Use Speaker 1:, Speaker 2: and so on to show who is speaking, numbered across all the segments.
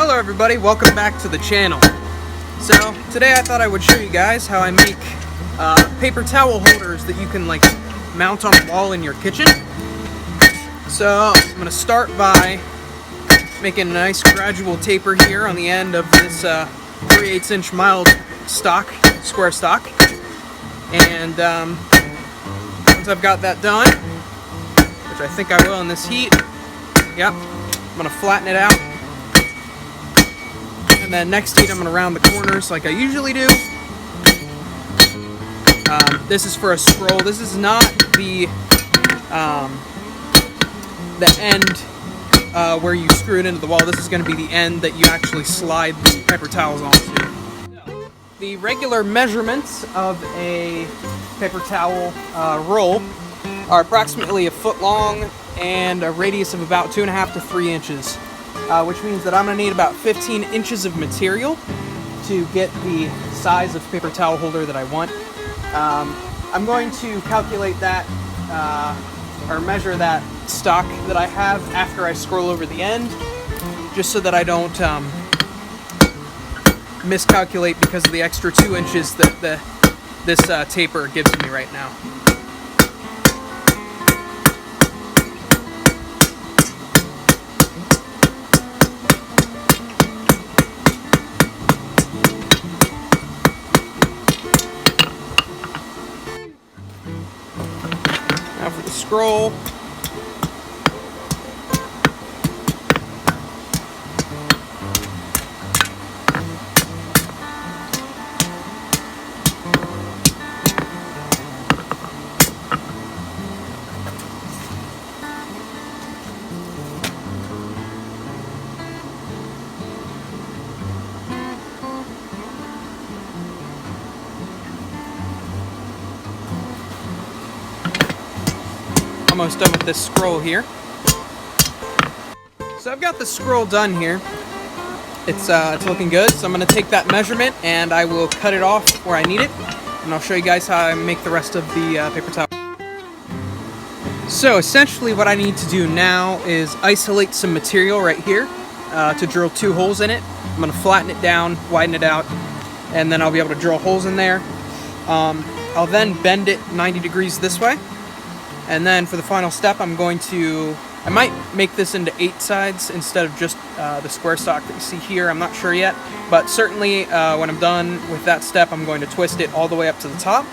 Speaker 1: Hello everybody, welcome back to the channel. So today I thought I would show you guys how I make paper towel holders that you can like mount on a wall in your kitchen. So I'm going to start by making a nice gradual taper here on the end of this 3/8 inch mild stock, square stock. And once I've got that done, which I think I will in this heat, yep, I'm going to flatten it out. And then next heat I'm going to round the corners like I usually do. This is for a scroll. This is not the end where you screw it into the wall. This is going to be the end that you actually slide the paper towels onto. The regular measurements of a paper towel roll are approximately 1 foot long and a radius of about 2.5 to 3 inches. Which means that I'm going to need about 15 inches of material to get the size of paper towel holder that I want. I'm going to calculate that or measure that stock that I have after I scroll over the end, just so that I don't miscalculate because of the extra 2 inches that this taper gives me right now. Now for the scroll. Almost done with this scroll here. So I've got the scroll done here. It's looking good. So I'm going to take that measurement and I will cut it off where I need it, and I'll show you guys how I make the rest of the paper towel. So essentially what I need to do now is isolate some material right here to drill 2 holes in it. I'm going to flatten it down, widen it out, and then I'll be able to drill holes in there. I'll then bend it 90 degrees this way. And then for the final step, I might make this into 8 sides instead of just the square stock that you see here. I'm not sure yet, but certainly when I'm done with that step, I'm going to twist it all the way up to the top,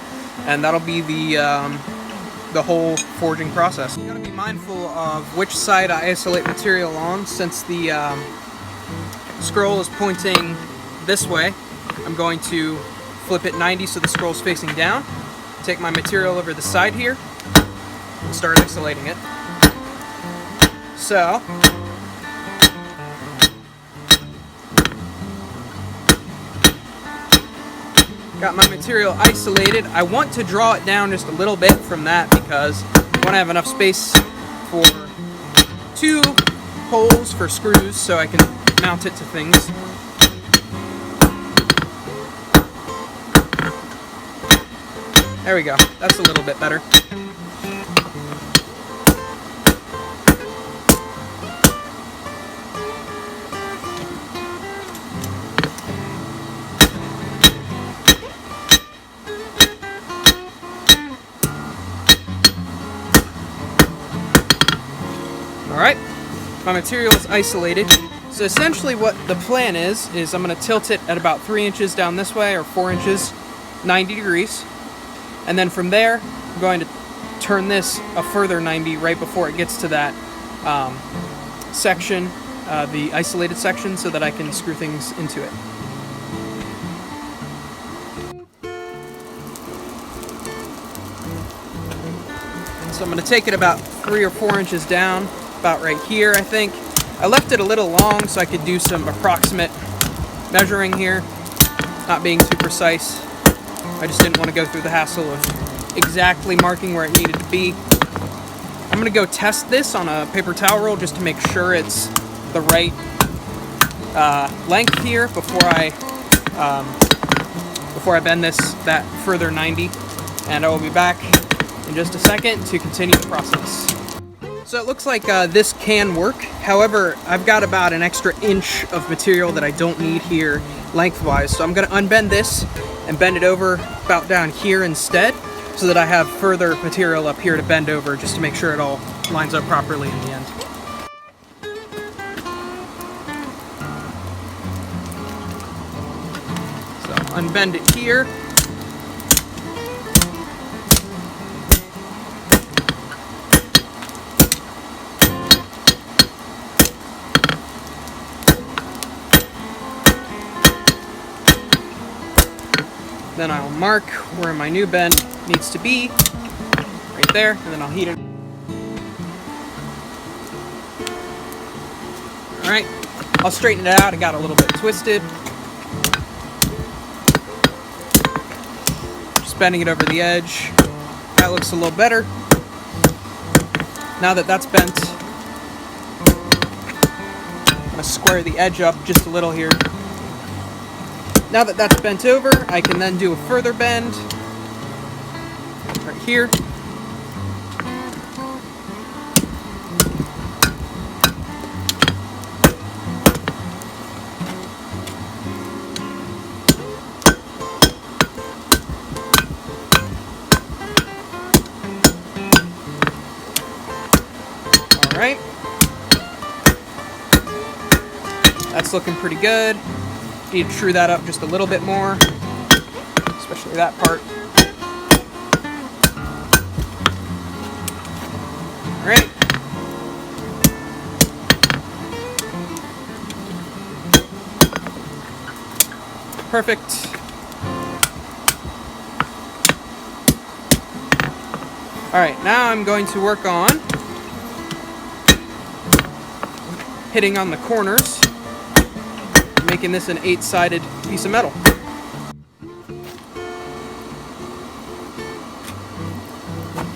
Speaker 1: and that'll be the whole forging process. You gotta be mindful of which side I isolate material on. Since the scroll is pointing this way, I'm going to flip it 90 so the scroll's facing down. Take my material over the side here and start isolating it. So got my material isolated. I want to draw it down just a little bit from that because I want to have enough space for 2 holes for screws so I can mount it to things. There we go. That's a little bit better. Alright, my material is isolated. So essentially what the plan is I'm going to tilt it at about 3 inches down this way, or 4 inches, 90 degrees. And then from there, I'm going to turn this a further 90 right before it gets to that section, the isolated section, so that I can screw things into it. So I'm going to take it about 3 or 4 inches down, about right here, I think. I left it a little long so I could do some approximate measuring here, not being too precise. I just didn't want to go through the hassle of exactly marking where it needed to be. I'm going to go test this on a paper towel roll just to make sure it's the right length here before I bend this that further 90. And I will be back in just a second to continue the process. So it looks like this can work. However, I've got about an extra inch of material that I don't need here lengthwise. So I'm going to unbend this and bend it over about down here instead, so that I have further material up here to bend over, just to make sure it all lines up properly in the end. So unbend it here. Then I'll mark where my new bend needs to be, right there, and then I'll heat it. Alright, I'll straighten it out. It got a little bit twisted. Just bending it over the edge. That looks a little better. Now that that's bent, I'm going to square the edge up just a little here. Now that that's bent over, I can then do a further bend right here. All right. That's looking pretty good. Need to true that up just a little bit more, especially that part. All right. Perfect. All right, now I'm going to work on hitting on the corners, making this an 8-sided piece of metal.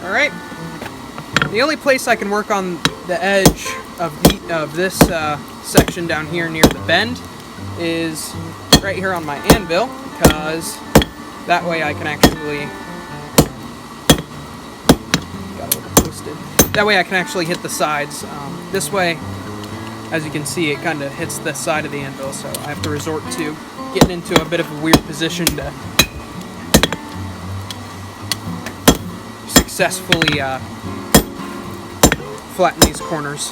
Speaker 1: Alright, the only place I can work on the edge of this section down here near the bend is right here on my anvil, because that way I can actually, got a little twisted, that way I can actually hit the sides. This way, as you can see, it kind of hits the side of the anvil, so I have to resort to getting into a bit of a weird position to successfully flatten these corners.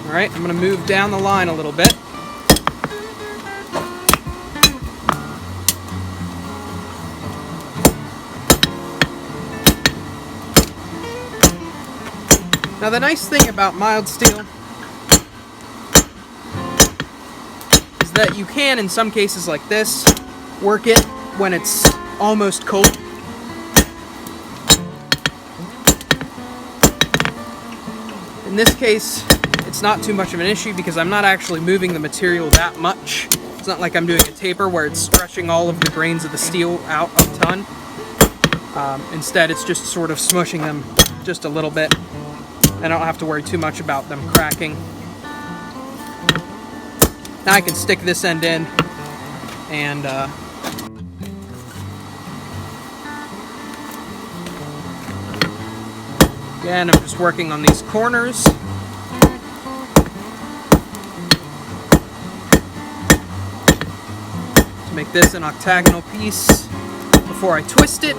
Speaker 1: Alright, I'm going to move down the line a little bit. Now the nice thing about mild steel is that you can, in some cases like this, work it when it's almost cold. In this case, it's not too much of an issue because I'm not actually moving the material that much. It's not like I'm doing a taper where it's stretching all of the grains of the steel out a ton. Instead, it's just sort of smushing them just a little bit. I don't have to worry too much about them cracking. Now I can stick this end in and again, I'm just working on these corners. To make this an octagonal piece before I twist it.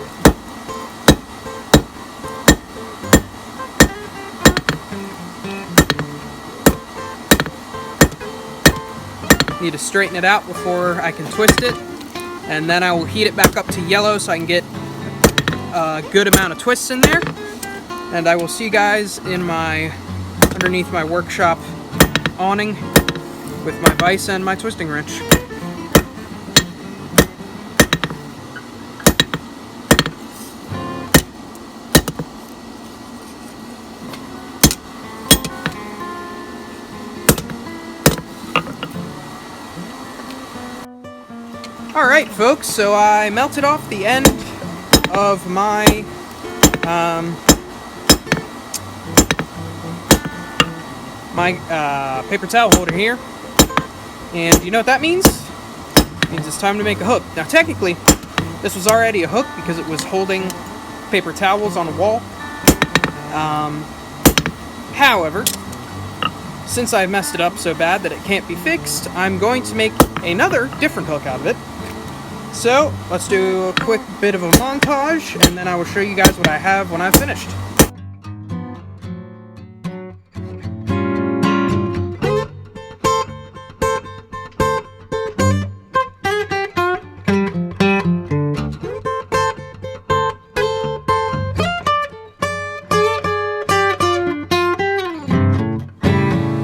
Speaker 1: Need to straighten it out before I can twist it, and then I will heat it back up to yellow so I can get a good amount of twists in there. And I will see you guys in underneath my workshop awning with my vise and my twisting wrench. Alright folks, so I melted off the end of my my paper towel holder here. And you know what that means? It means it's time to make a hook. Now technically, this was already a hook because it was holding paper towels on a wall. However, since I've messed it up so bad that it can't be fixed, I'm going to make another different hook out of it. So let's do a quick bit of a montage, and then I will show you guys what I have when I've finished.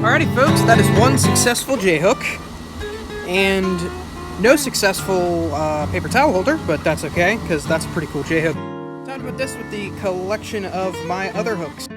Speaker 1: Alrighty folks, that is one successful J-hook, and no successful paper towel holder, but that's okay, because that's a pretty cool J-hook. Time to put this with the collection of my other hooks.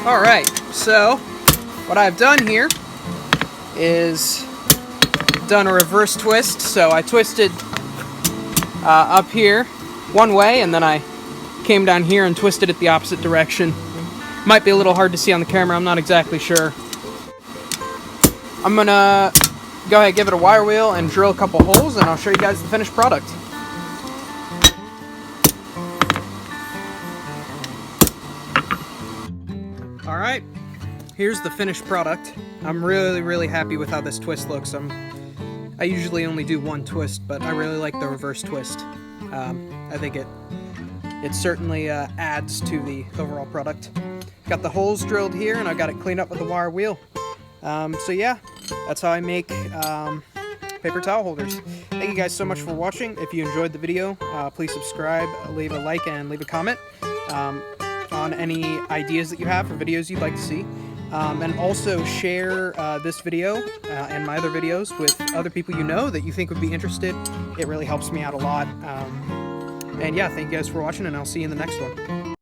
Speaker 1: Alright, so what I've done here is done a reverse twist. So I twisted up here one way, and then I came down here and twisted it the opposite direction. Might be a little hard to see on the camera, I'm not exactly sure. I'm gonna go ahead and give it a wire wheel and drill a couple holes, and I'll show you guys the finished product. Alright, here's the finished product. I'm really happy with how this twist looks. I usually only do one twist, but I really like the reverse twist. I think it certainly adds to the overall product. Got the holes drilled here, and I got it cleaned up with a wire wheel. So yeah, that's how I make paper towel holders. Thank you guys so much for watching. If you enjoyed the video, please subscribe, leave a like, and leave a comment on any ideas that you have for videos you'd like to see. And also share this video and my other videos with other people you know that you think would be interested. It really helps me out a lot. And yeah, thank you guys for watching, and I'll see you in the next one.